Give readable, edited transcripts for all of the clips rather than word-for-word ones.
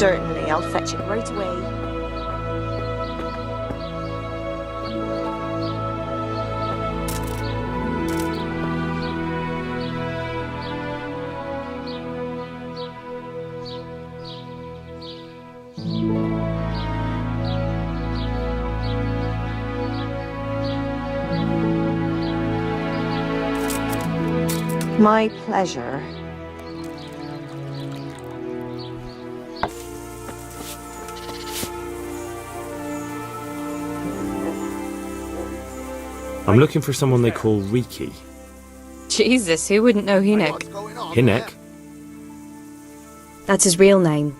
Certainly, I'll fetch it right away. My pleasure. I'm looking for someone they call Reeky. Jesus, who wouldn't know Hynek? Hynek? That's his real name.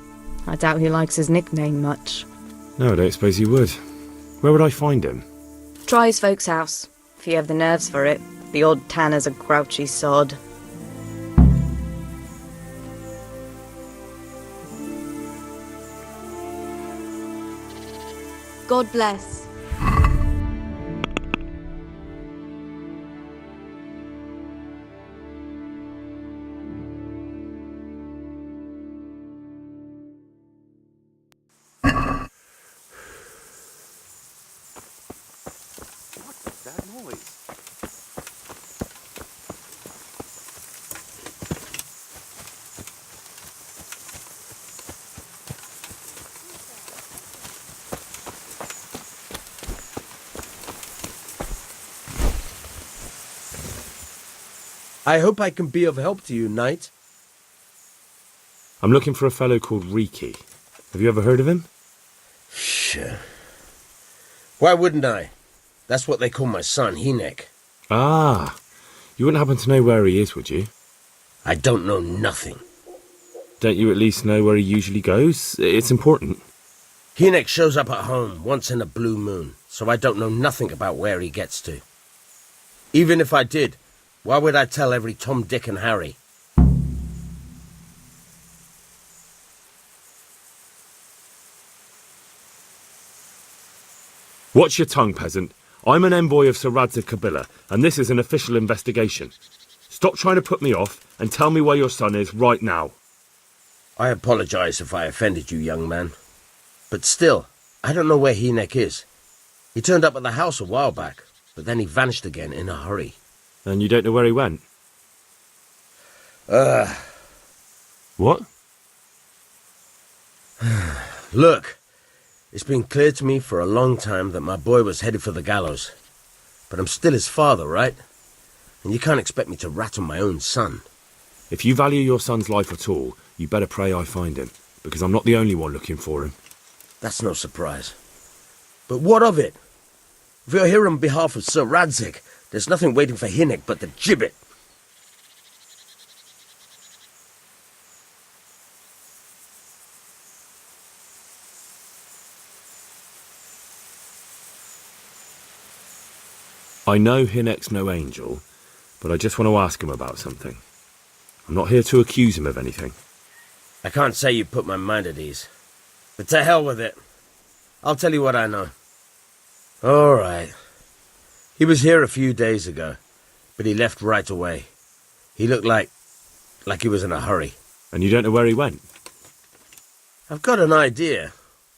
I doubt he likes his nickname much. No, I don't suppose he would. Where would I find him? Try his folks' house, if you have the nerves for it. The old tanner's a grouchy sod. God bless. What's that noise? I hope I can be of help to you, Knight. I'm looking for a fellow called Reeky. Have you ever heard of him? Sure. Why wouldn't I? That's what they call my son, Hynek. Ah, you wouldn't happen to know where he is, would you? I don't know nothing. Don't you at least know where he usually goes? It's important. Hynek shows up at home once in a blue moon, so I don't know nothing about where he gets to. Even if I did, why would I tell every Tom, Dick and Harry? Watch your tongue, peasant. I'm an envoy of Sir Radzig Kobyla, and this is an official investigation. Stop trying to put me off, and tell me where your son is right now. I apologize if I offended you, young man. But still, I don't know where Hynek is. He turned up at the house a while back, but then he vanished again in a hurry. And you don't know where he went? What? Look, it's been clear to me for a long time that my boy was headed for the gallows. But I'm still his father, right? And you can't expect me to rat on my own son. If you value your son's life at all, you better pray I find him, because I'm not the only one looking for him. That's no surprise. But what of it? If you're here on behalf of Sir Radzig, there's nothing waiting for Hynek but the gibbet. I know Hynek's no angel, but I just want to ask him about something. I'm not here to accuse him of anything. I can't say you put my mind at ease. But to hell with it. I'll tell you what I know. All right. He was here a few days ago, but he left right away. He looked like he was in a hurry. And you don't know where he went? I've got an idea,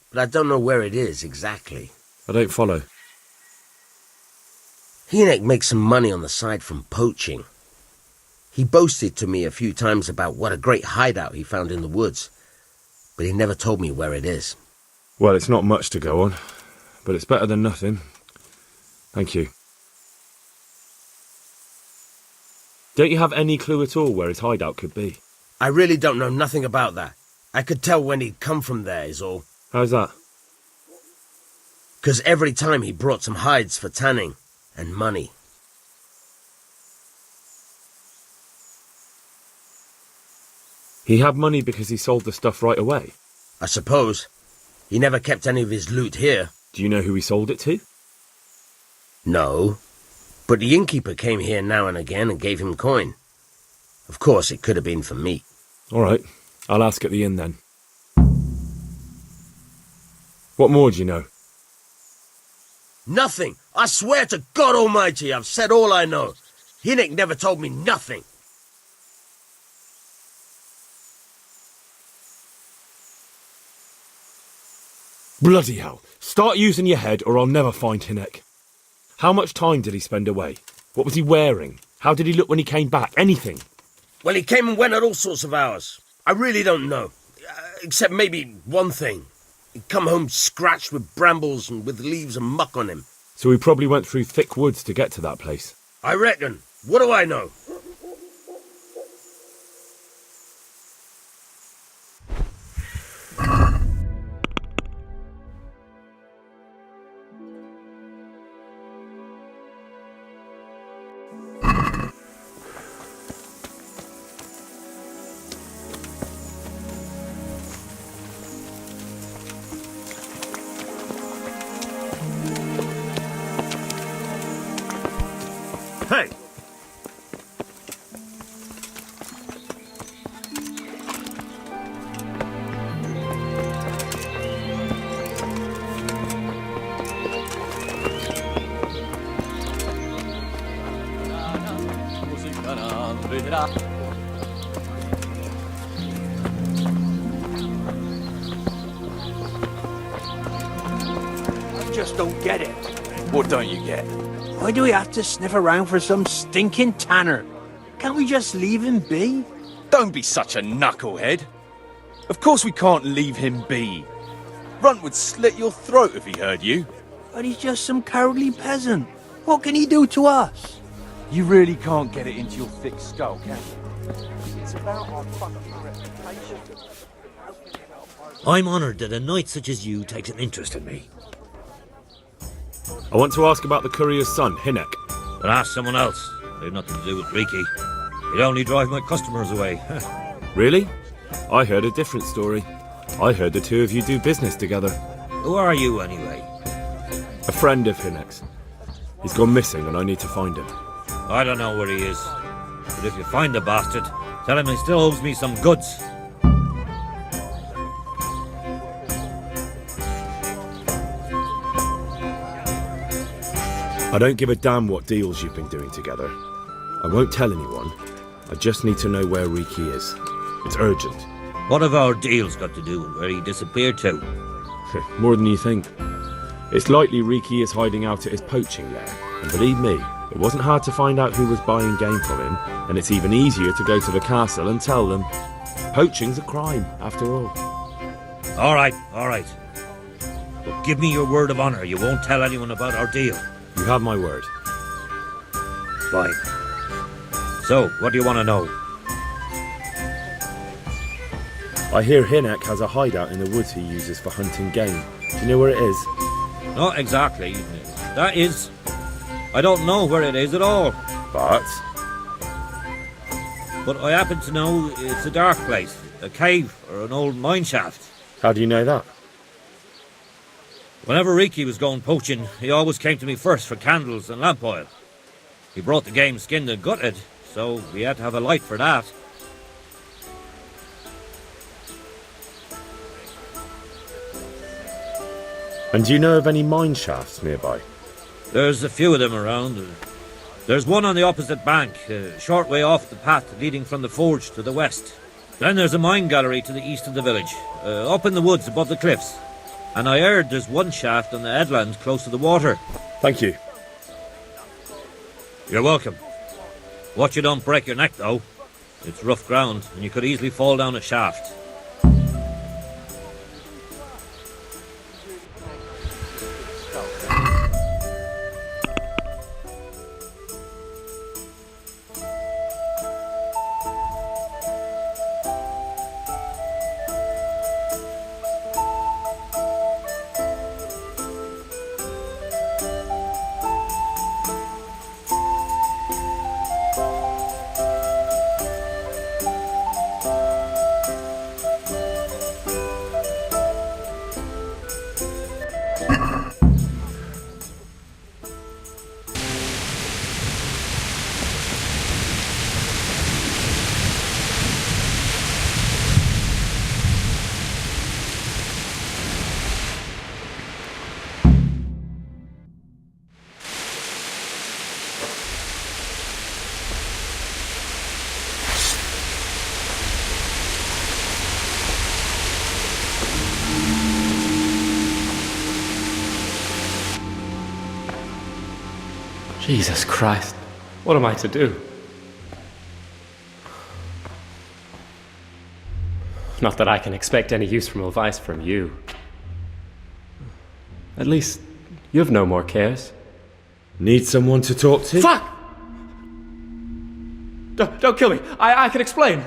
but I don't know where it is exactly. I don't follow. Hynek makes some money on the side from poaching. He boasted to me a few times about what a great hideout he found in the woods, but he never told me where it is. Well, it's not much to go on, but it's better than nothing. Thank you. Don't you have any clue at all where his hideout could be? I really don't know nothing about that. I could tell when he'd come from there, is all. How's that? 'Cause every time he brought some hides for tanning and money. He had money because he sold the stuff right away? I suppose. He never kept any of his loot here. Do you know who he sold it to? No. But the innkeeper came here now and again and gave him coin. Of course, it could have been for meat. All right. I'll ask at the inn then. What more do you know? Nothing! I swear to God Almighty, I've said all I know. Hynek never told me nothing. Bloody hell. Start using your head or I'll never find Hynek. How much time did he spend away? What was he wearing? How did he look when he came back? Anything? Well, he came and went at all sorts of hours. I really don't know. Except maybe one thing. He'd come home scratched with brambles and with leaves and muck on him. So he probably went through thick woods to get to that place. I reckon. What do I know? Hey! I just don't get it. What don't you get? Why do we have to sniff around for some stinking tanner? Can't we just leave him be? Don't be such a knucklehead. Of course we can't leave him be. Runt would slit your throat if he heard you. But he's just some cowardly peasant. What can he do to us? You really can't get it into your thick skull, can you? It's about our fucking reputation. I'm honoured that a knight such as you takes an interest in me. I want to ask about the courier's son, Hynek. But ask someone else. They've nothing to do with Reeky. He'd only drive my customers away. Really? I heard a different story. I heard the two of you do business together. Who are you, anyway? A friend of Hynek's. He's gone missing and I need to find him. I don't know where he is. But if you find the bastard, tell him he still owes me some goods. I don't give a damn what deals you've been doing together. I won't tell anyone. I just need to know where Reeky is. It's urgent. What have our deals got to do with where he disappeared to? More than you think. It's likely Reeky is hiding out at his poaching lair. And believe me, it wasn't hard to find out who was buying game from him, and it's even easier to go to the castle and tell them. Poaching's a crime, after all. All right. But give me your word of honour you won't tell anyone about our deal. You have my word. Fine. So, what do you want to know? I hear Hynek has a hideout in the woods he uses for hunting game. Do you know where it is? Not exactly. That is... I don't know where it is at all. But I happen to know it's a dark place. A cave or an old mine shaft. how do you know that? Whenever Reeky was going poaching, he always came to me first for candles and lamp oil. He brought the game skinned and gutted, so we had to have a light for that. And do you know of any mine shafts nearby? There's a few of them around. There's one on the opposite bank, a short way off the path leading from the forge to the west. Then there's a mine gallery to the east of the village, up in the woods above the cliffs. And I heard there's one shaft on the headland close to the water. Thank you. You're welcome. Watch you don't break your neck, though. It's rough ground, and you could easily fall down a shaft. Jesus Christ. What am I to do? Not that I can expect any useful advice from you. At least, you've no more cares. Need someone to talk to? Fuck! Don't kill me. I can explain.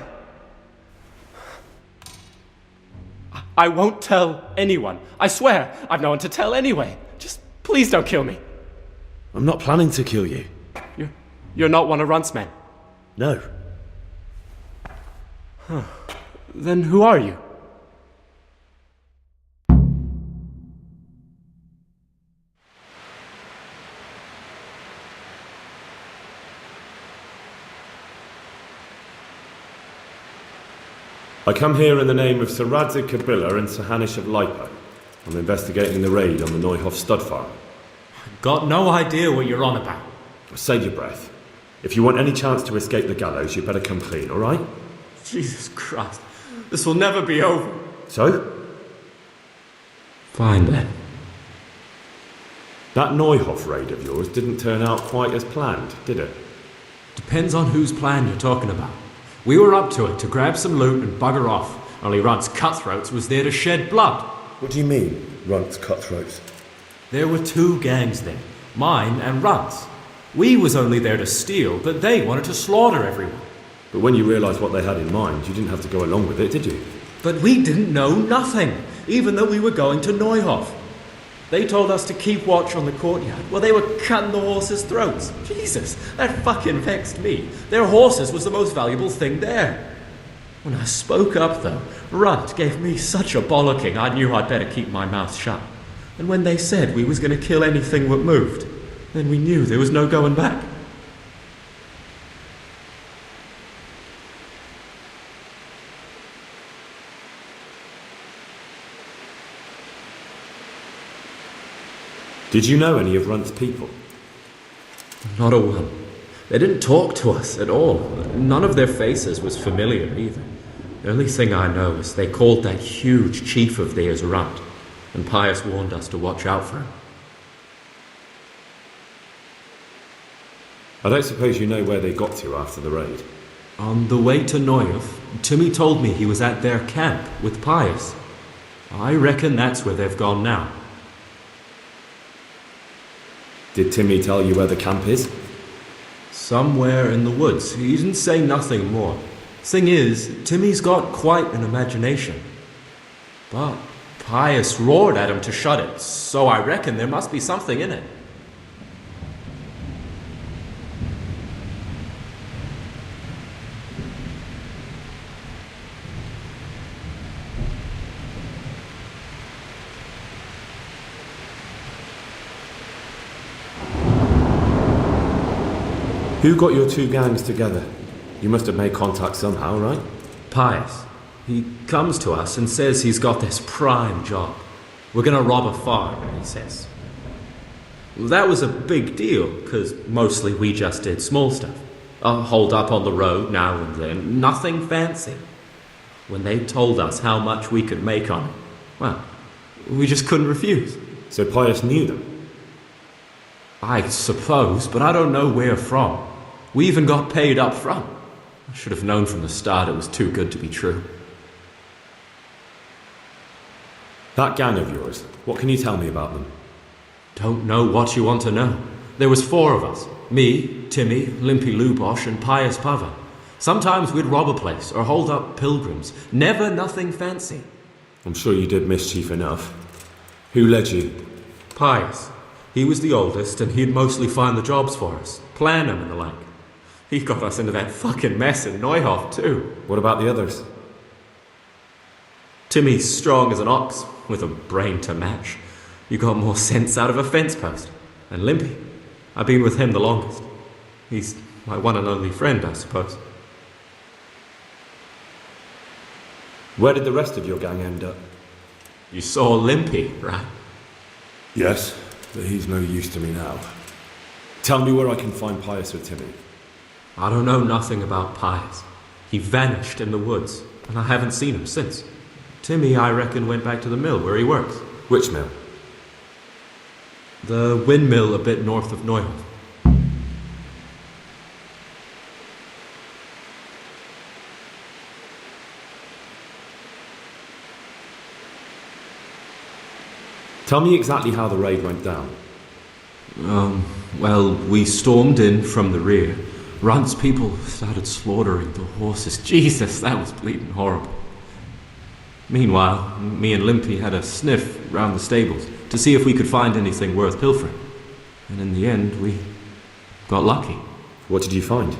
I won't tell anyone. I swear, I've no one to tell anyway. Just please don't kill me. I'm not planning to kill you. You're not one of Runt's men? No. Then who are you? I come here in the name of Sir Radzig Kabila and Sir Hanish of Lipo. I'm investigating the raid on the Neuhoff stud farm. Got no idea what you're on about. Save your breath. If you want any chance to escape the gallows, you better come clean, alright? Jesus Christ. This will never be over. So? Fine then. That Neuhoff raid of yours didn't turn out quite as planned, did it? Depends on whose plan you're talking about. We were up to it to grab some loot and bugger off. Only Runt's cutthroats was there to shed blood. What do you mean, Runt's cutthroats? There were two gangs there, mine and Runt's. We was only there to steal, but they wanted to slaughter everyone. But when you realised what they had in mind, you didn't have to go along with it, did you? But we didn't know nothing, even though we were going to Neuhoff. They told us to keep watch on the courtyard while they were cutting the horses' throats. Jesus, that fucking vexed me. Their horses was the most valuable thing there. When I spoke up, though, Runt gave me such a bollocking I knew I'd better keep my mouth shut. And when they said we was going to kill anything that moved, then we knew there was no going back. Did you know any of Runt's people? Not a one. They didn't talk to us at all. None of their faces was familiar either. The only thing I know is they called that huge chief of theirs Runt, and Pius warned us to watch out for him. I don't suppose you know where they got to after the raid? On the way to Neuhoff, Timmy told me he was at their camp with Pius. I reckon that's where they've gone now. Did Timmy tell you where the camp is? Somewhere in the woods. He didn't say nothing more. Thing is, Timmy's got quite an imagination. But Pius roared at him to shut it, so I reckon there must be something in it. Who got your two gangs together? You must have made contact somehow, right? Pius. He comes to us and says he's got this prime job. We're gonna rob a farm, he says. That was a big deal, because mostly we just did small stuff. Hold up on the road now and then, nothing fancy. When they told us how much we could make on it, well, we just couldn't refuse. So Pius knew them? I suppose, but I don't know where from. We even got paid up front. I should have known from the start it was too good to be true. That gang of yours, what can you tell me about them? Don't know what you want to know. There was 4 of us. Me, Timmy, Limpy Lubosh, and Pius Pava. Sometimes we'd rob a place or hold up pilgrims. Never nothing fancy. I'm sure you did mischief enough. Who led you? Pius. He was the oldest, and he'd mostly find the jobs for us, plan them and the like. He got us into that fucking mess in Neuhoff, too. What about the others? Timmy's strong as an ox, with a brain to match. You got more sense out of a fence post. And Limpy, I've been with him the longest. He's my one and only friend, I suppose. Where did the rest of your gang end up? You saw Limpy, right? Yes, but he's no use to me now. Tell me where I can find Pius or Timmy. I don't know nothing about Pius. He vanished in the woods, and I haven't seen him since. Timmy, I reckon, went back to the mill where he works. Which mill? The windmill a bit north of Neuhoff. Tell me exactly how the raid went down. Well, we stormed in from the rear. Runt's people started slaughtering the horses. Jesus, that was bleeding horrible. Meanwhile, me and Limpy had a sniff round the stables to see if we could find anything worth pilfering. And in the end, we got lucky. What did you find?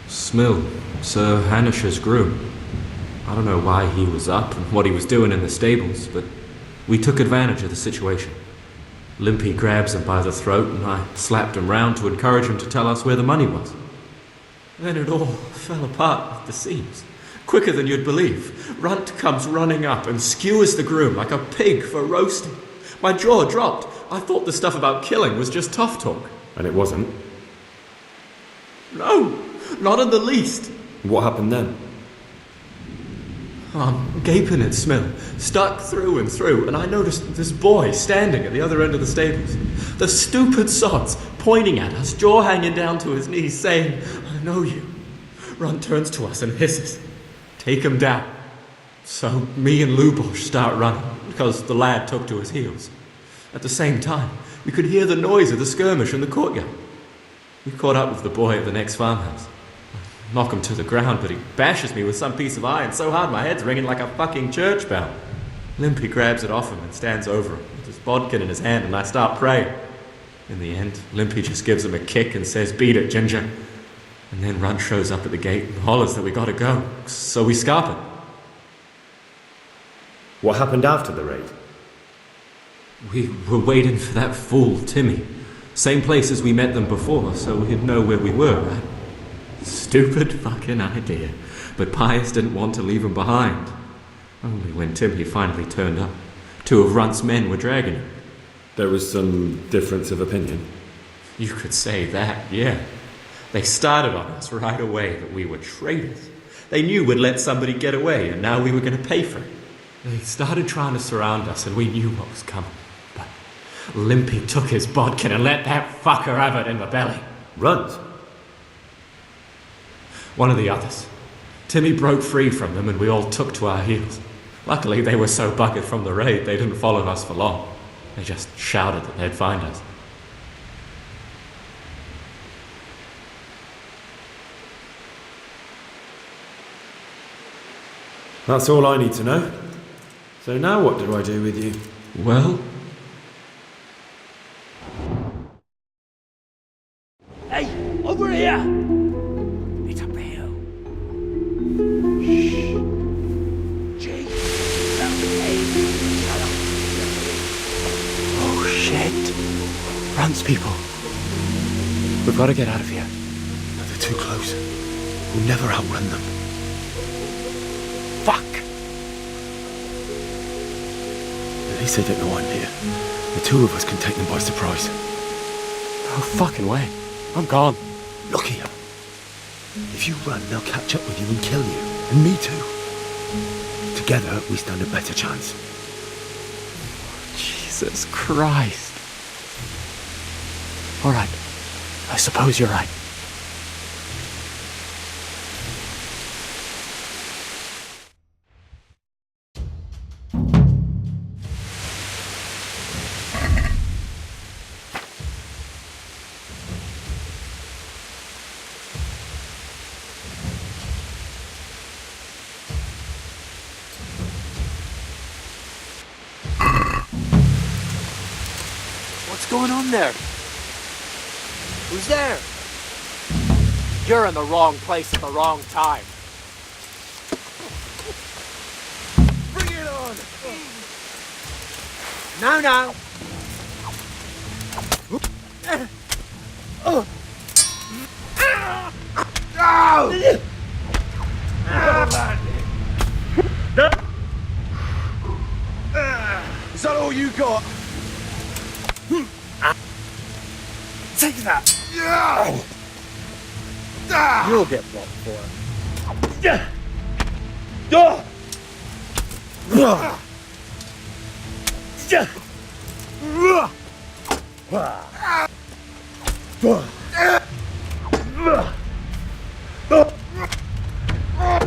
Smill, Sir Hanish's groom. I don't know why he was up and what he was doing in the stables, but we took advantage of the situation. Limpy grabs him by the throat and I slapped him round to encourage him to tell us where the money was. Then it all fell apart at the seams. Quicker than you'd believe. Runt comes running up and skewers the groom like a pig for roasting. My jaw dropped. I thought the stuff about killing was just tough talk. And it wasn't? No, not in the least. What happened then? I'm gaping at Smill, stuck through and through, and I noticed this boy standing at the other end of the stables. The stupid sods pointing at us, jaw hanging down to his knees, saying, "I know you." Runt turns to us and hisses, "Take him down." So me and Lubosh start running, because the lad took to his heels. At the same time, we could hear the noise of the skirmish in the courtyard. We caught up with the boy at the next farmhouse. I knock him to the ground, but he bashes me with some piece of iron so hard my head's ringing like a fucking church bell. Limpy grabs it off him and stands over him with his bodkin in his hand, and I start praying. In the end, Limpy just gives him a kick and says, "Beat it, Ginger." And then Runt shows up at the gate and hollers that we gotta go, so we scarp it. What happened after the raid? We were waiting for that fool, Timmy. Same place as we met them before, so we'd know where we were, right? Stupid fucking idea. But Pius didn't want to leave him behind. Only when Timmy finally turned up, 2 of Runt's men were dragging him. There was some difference of opinion? You could say that, yeah. They started on us right away that we were traitors. They knew we'd let somebody get away, and now we were going to pay for it. They started trying to surround us, and we knew what was coming. But Limpy took his bodkin and let that fucker have it in the belly. Runt? One of the others. Timmy broke free from them and we all took to our heels. Luckily, they were so buggered from the raid, they didn't follow us for long. They just shouted that they'd find us. That's all I need to know. So now what do I do with you? Well... Hey, over here! It's up here. Shh. Jake. Oh shit. Runt's people. We've got to get out of here. No, they're too close. We'll never outrun them. Fuck! At least they don't know I'm here. The 2 of us can take them by surprise. No fucking way. I'm gone. Look here. If you run, they'll catch up with you and kill you. And me too. Together, we stand a better chance. Jesus Christ. All right. I suppose you're right. What's going on there? Who's there? You're in the wrong place at the wrong time. Bring it on! Now. Is that all you got? Take that! You'll get blocked for it.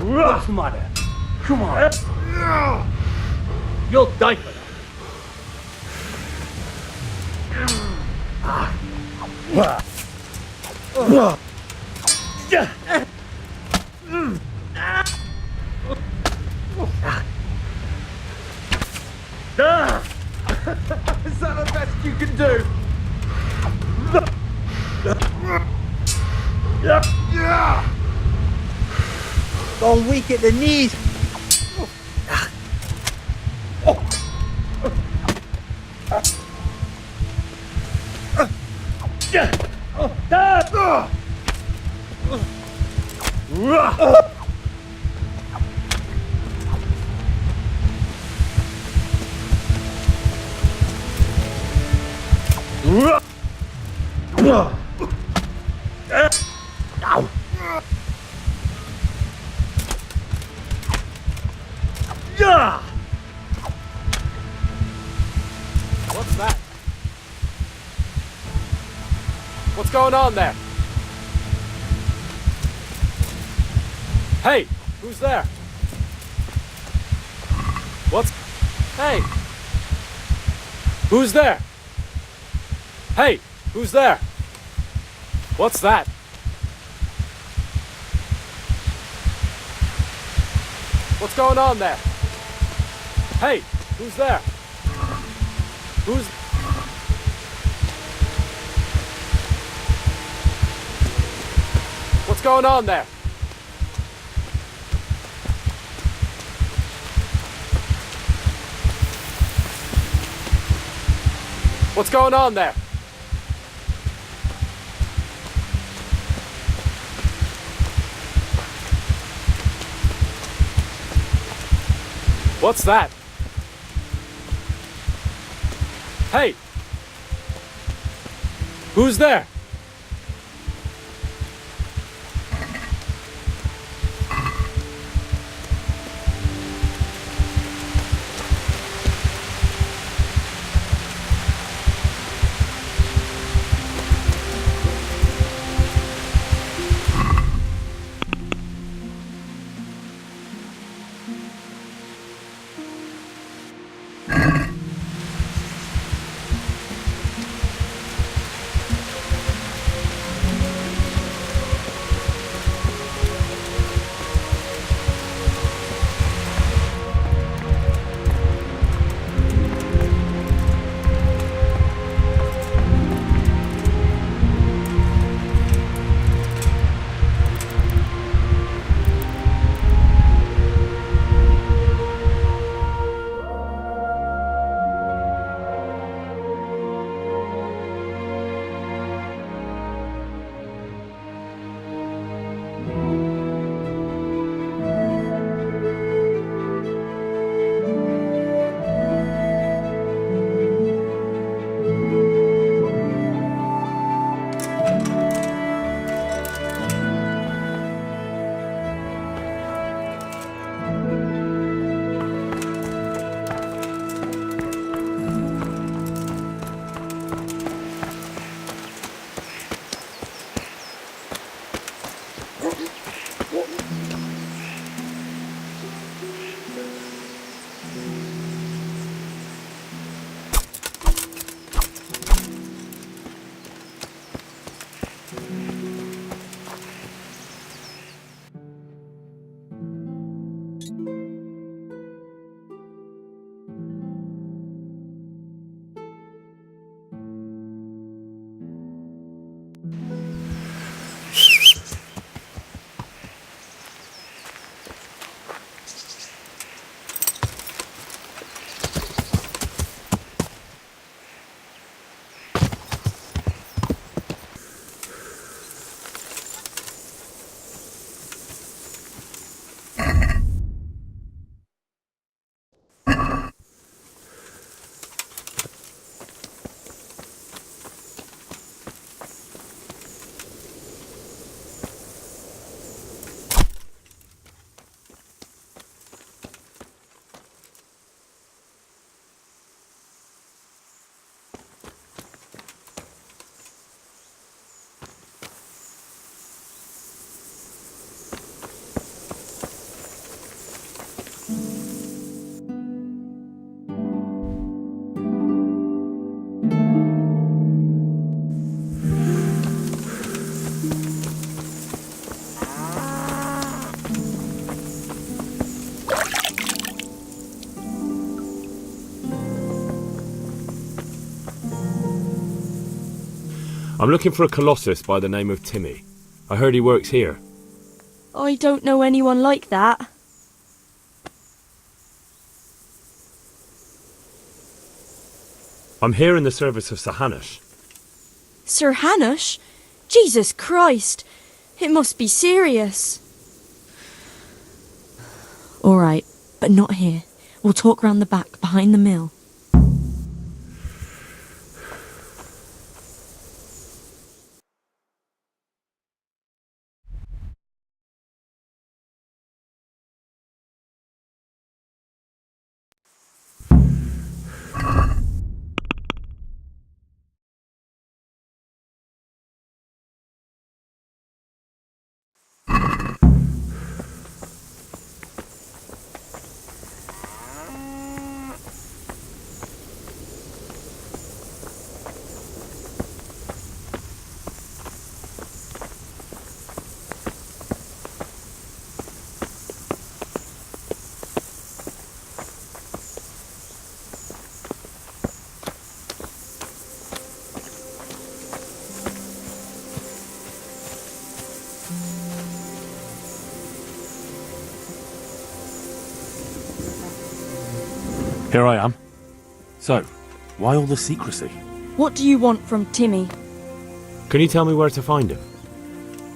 What's the matter? Come on. You'll die for that. Is that the best you can do? Gone weak at the knees. What's that? What's going on there? Hey, who's there? What's... Hey! Who's there? Hey, who's there? What's that? What's going on there? Hey, who's there? Who's... What's going on there? What's going on there? What's that? Hey! Who's there? I'm looking for a colossus by the name of Timmy. I heard he works here. I don't know anyone like that. I'm here in the service of Sir Hanush. Sir Hanush? Jesus Christ! It must be serious. All right, but not here. We'll talk round the back, behind the mill. Here I am. So, why all the secrecy? What do you want from Timmy? Can you tell me where to find him?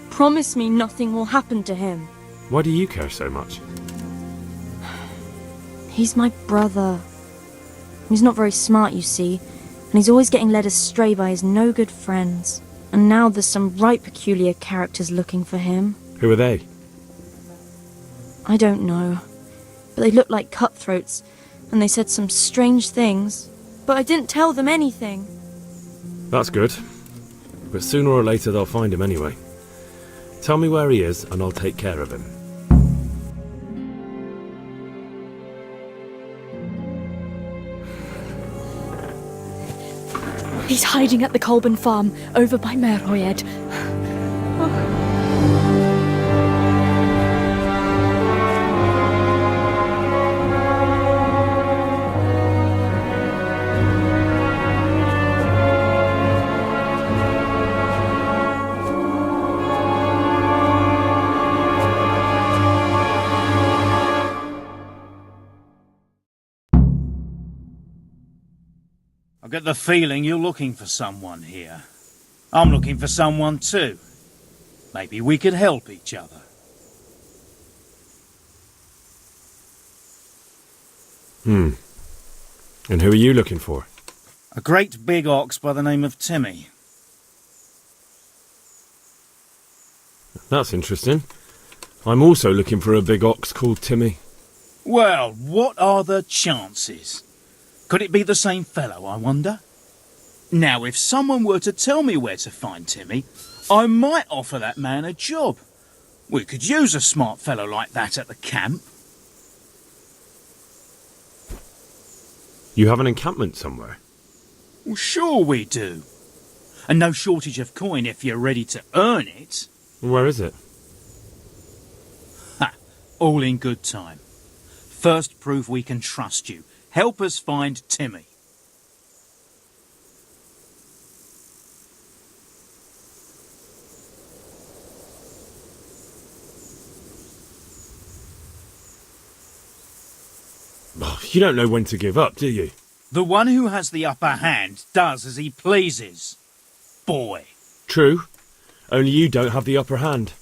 Promise me nothing will happen to him. Why do you care so much? He's my brother. He's not very smart, you see, and he's always getting led astray by his no-good friends. And now there's some right peculiar characters looking for him. Who are they? I don't know, but they look like cutthroats, and they said some strange things, but I didn't tell them anything. That's good. But sooner or later they'll find him anyway. Tell me where he is and I'll take care of him. He's hiding at the Colburn farm, over by Merhoyed. I get the feeling you're looking for someone here. I'm looking for someone too. Maybe we could help each other. And who are you looking for? A great big ox by the name of Timmy. That's interesting. I'm also looking for a big ox called Timmy. Well, what are the chances? Could it be the same fellow, I wonder? Now, if someone were to tell me where to find Timmy, I might offer that man a job. We could use a smart fellow like that at the camp. You have an encampment somewhere? Well, sure we do. And no shortage of coin if you're ready to earn it. Where is it? Ha! All in good time. First prove we can trust you. Help us find Timmy. Oh, you don't know when to give up, do you? The one who has the upper hand does as he pleases. Boy. True. Only you don't have the upper hand.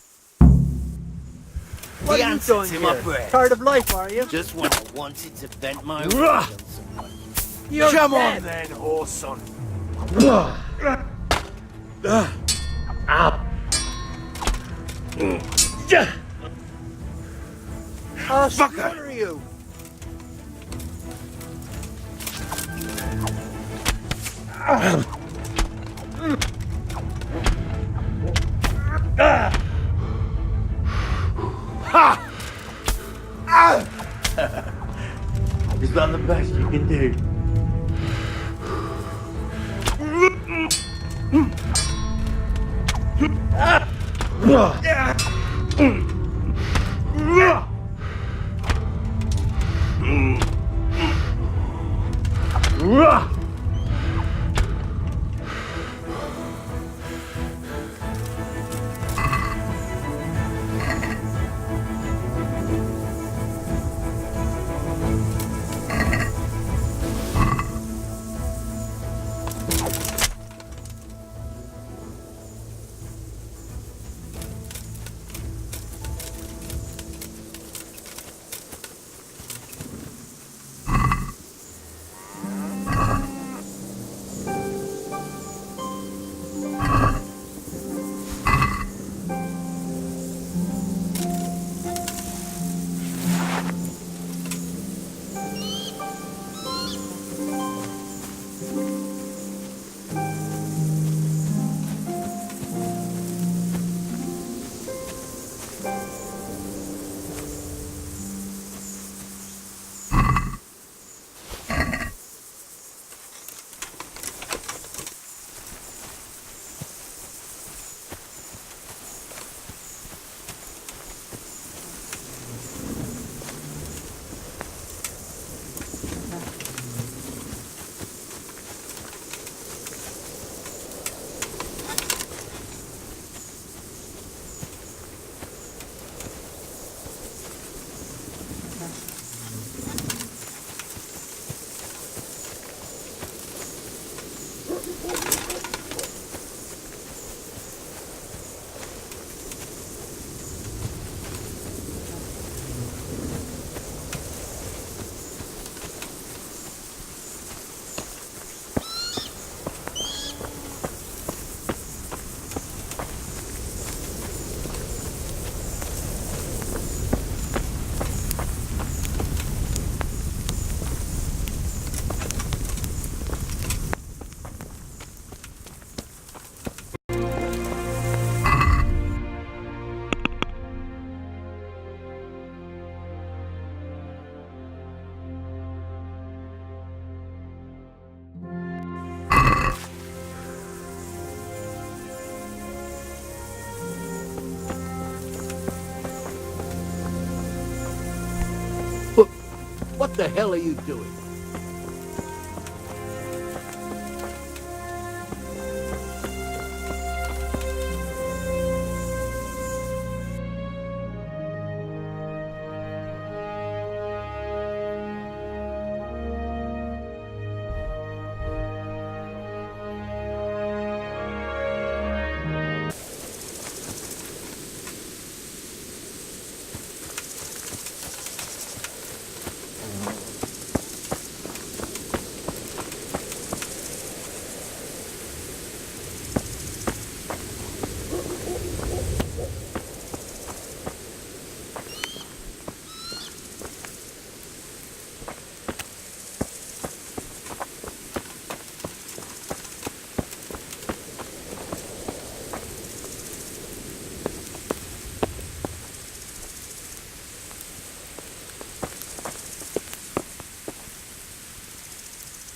What are you doing here? Tired of life, are you? Just when I wanted to vent my rage on someone. Come on then, horse son. Fucker! What are you? Is that the best you can do? the hell are you doing?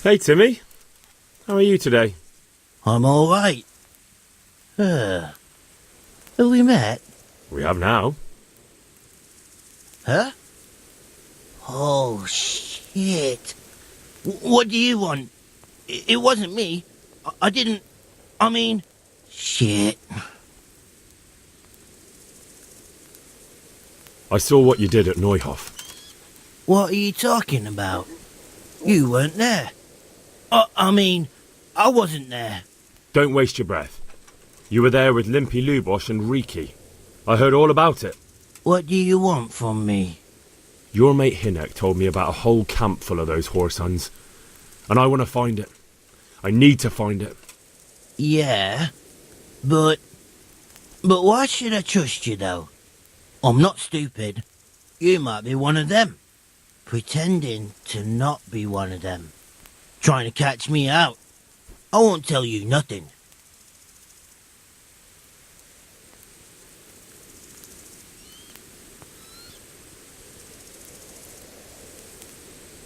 Hey, Timmy. How are you today? I'm all right. Have we met? We have now. Huh? Oh, shit. What do you want? It wasn't me. I didn't... I mean... Shit. I saw what you did at Neuhof. What are you talking about? You weren't there. I mean, I wasn't there. Don't waste your breath. You were there with Limpy Lubosh and Reeky. I heard all about it. What do you want from me? Your mate Hynek told me about a whole camp full of those horse huns. And I want to find it. I need to find it. Yeah, but why should I trust you, though? I'm not stupid. You might be one of them. Pretending to not be one of them. Trying to catch me out. I won't tell you nothing.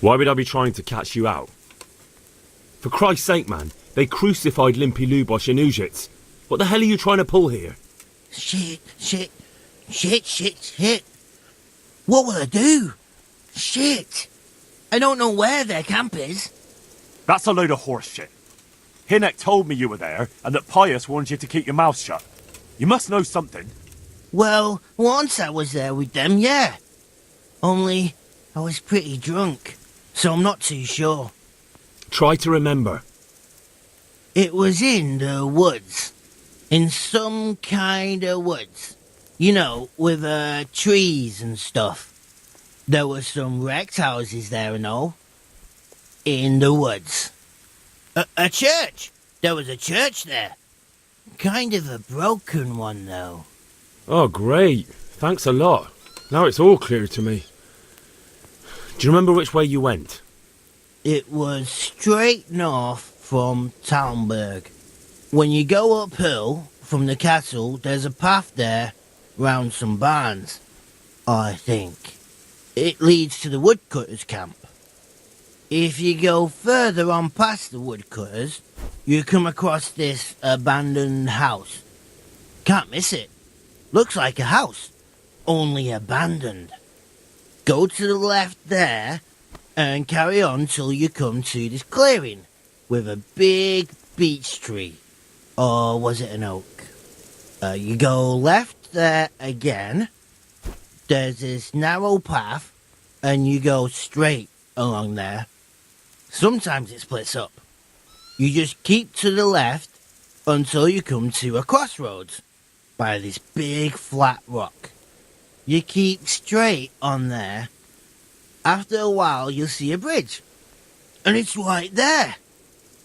Why would I be trying to catch you out? For Christ's sake, man, they crucified Limpy Lubosh in Ujits. What the hell are you trying to pull here? Shit. What will I do? Shit. I don't know where their camp is. That's a load of horse shit. Hynek told me you were there, and that Pius warned you to keep your mouth shut. You must know something. Well, once I was there with them, yeah. Only, I was pretty drunk, so I'm not too sure. Try to remember. It was in the woods. In some kind of woods. You know, with trees and stuff. There were some wrecked houses there and all. In the woods. A church! There was a church there. Kind of a broken one, though. Oh, great. Thanks a lot. Now it's all clear to me. Do you remember which way you went? It was straight north from Talmberg. When you go uphill from the castle, there's a path there round some barns, I think. It leads to the woodcutters' camp. If you go further on past the woodcutters, you come across this abandoned house. Can't miss it. Looks like a house, only abandoned. Go to the left there and carry on till you come to this clearing with a big beech tree. Or was it an oak? You go left there again. There's this narrow path and you go straight along there. Sometimes it splits up. You just keep to the left until you come to a crossroads by this big flat rock. You keep straight on there. After a while you'll see a bridge. And it's right there.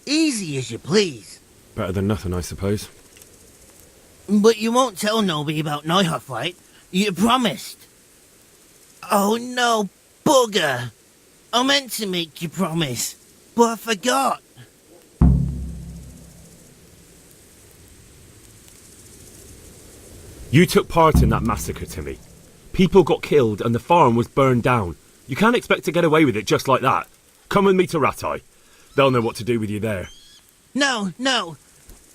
Easy as you please. Better than nothing, I suppose. But you won't tell nobody about Neuhof, right? You promised. Oh no, bugger. I meant to make you promise, but I forgot. You took part in that massacre, Timmy. People got killed and the farm was burned down. You can't expect to get away with it just like that. Come with me to Ratai. They'll know what to do with you there. No.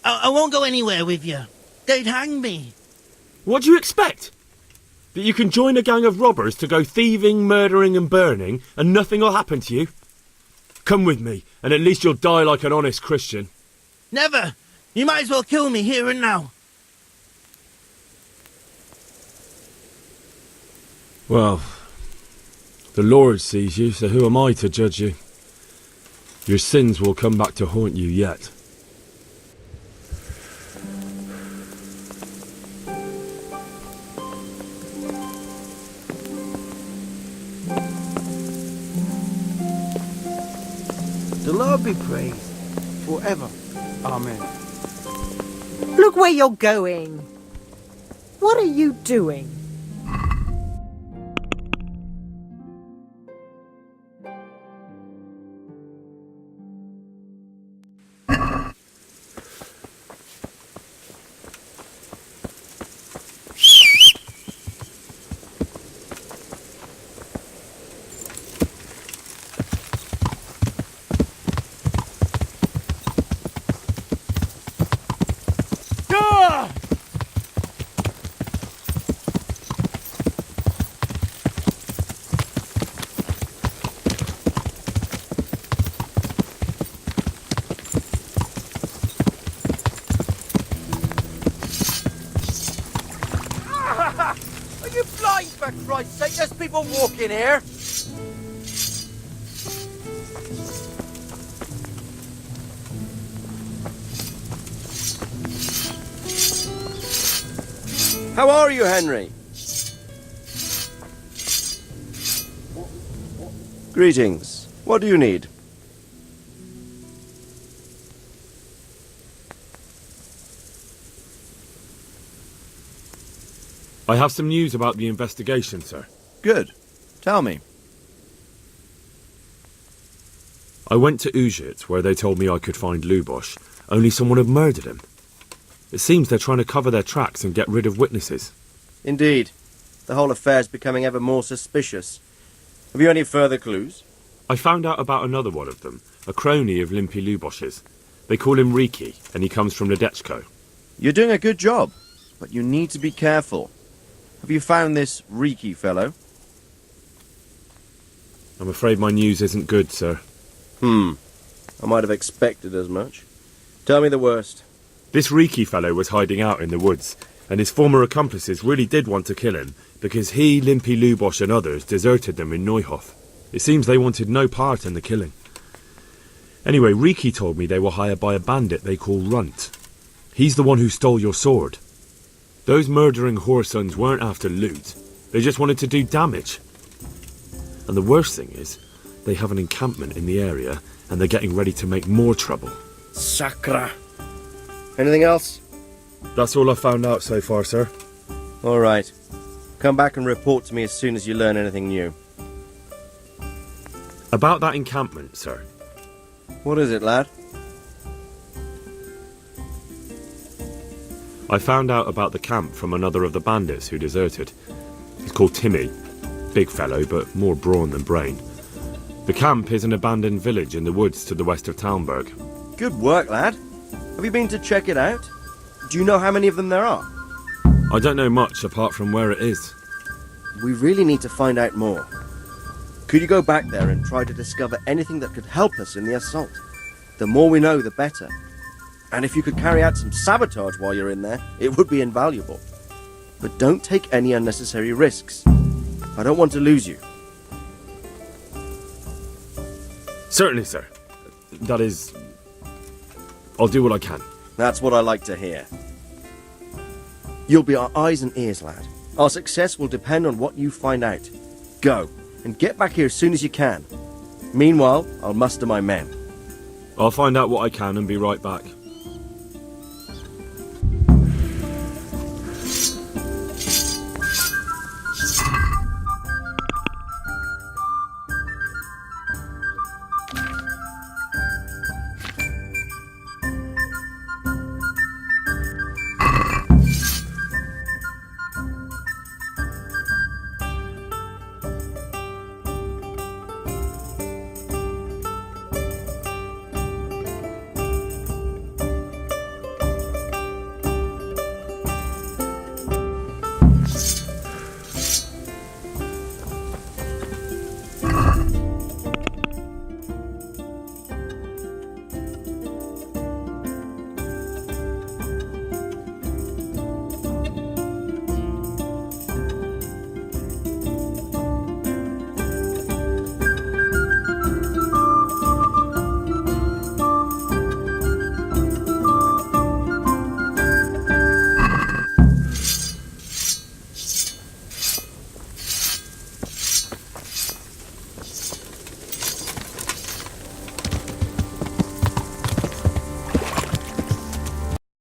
I won't go anywhere with you. They'd hang me. What do you expect? That you can join a gang of robbers to go thieving, murdering and burning, and nothing will happen to you? Come with me, and at least you'll die like an honest Christian. Never! You might as well kill me here and now. Well, the Lord sees you, so who am I to judge you? Your sins will come back to haunt you yet. The Lord be praised forever. Amen. Look where you're going. What are you doing? Are you blind, for Christ's sake? There's people walking here. How are you, Henry? Greetings. What do you need? I have some news about the investigation, sir. Good. Tell me. I went to Ujic, where they told me I could find Lubosh, only someone had murdered him. It seems they're trying to cover their tracks and get rid of witnesses. Indeed. The whole affair's becoming ever more suspicious. Have you any further clues? I found out about another one of them, a crony of Limpy Lubosh's. They call him Reeky, and he comes from Ledetzko. You're doing a good job, but you need to be careful. Have you found this Reeky fellow? I'm afraid my news isn't good, sir. I might have expected as much. Tell me the worst. This Reeky fellow was hiding out in the woods, and his former accomplices really did want to kill him, because he, Limpy Lubosh and others deserted them in Neuhof. It seems they wanted no part in the killing. Anyway, Reeky told me they were hired by a bandit they call Runt. He's the one who stole your sword. Those murdering whoresons weren't after loot. They just wanted to do damage. And the worst thing is, they have an encampment in the area, and they're getting ready to make more trouble. Sakra. Anything else? That's all I've found out so far, sir. All right. Come back and report to me as soon as you learn anything new. About that encampment, sir. What is it, lad? I found out about the camp from another of the bandits who deserted. He's called Timmy. Big fellow, but more brawn than brain. The camp is an abandoned village in the woods to the west of Talmberg. Good work, lad. Have you been to check it out? Do you know how many of them there are? I don't know much apart from where it is. We really need to find out more. Could you go back there and try to discover anything that could help us in the assault? The more we know, the better. And if you could carry out some sabotage while you're in there, it would be invaluable. But don't take any unnecessary risks. I don't want to lose you. Certainly, sir. That is... I'll do what I can. That's what I like to hear. You'll be our eyes and ears, lad. Our success will depend on what you find out. Go, and get back here as soon as you can. Meanwhile, I'll muster my men. I'll find out what I can and be right back.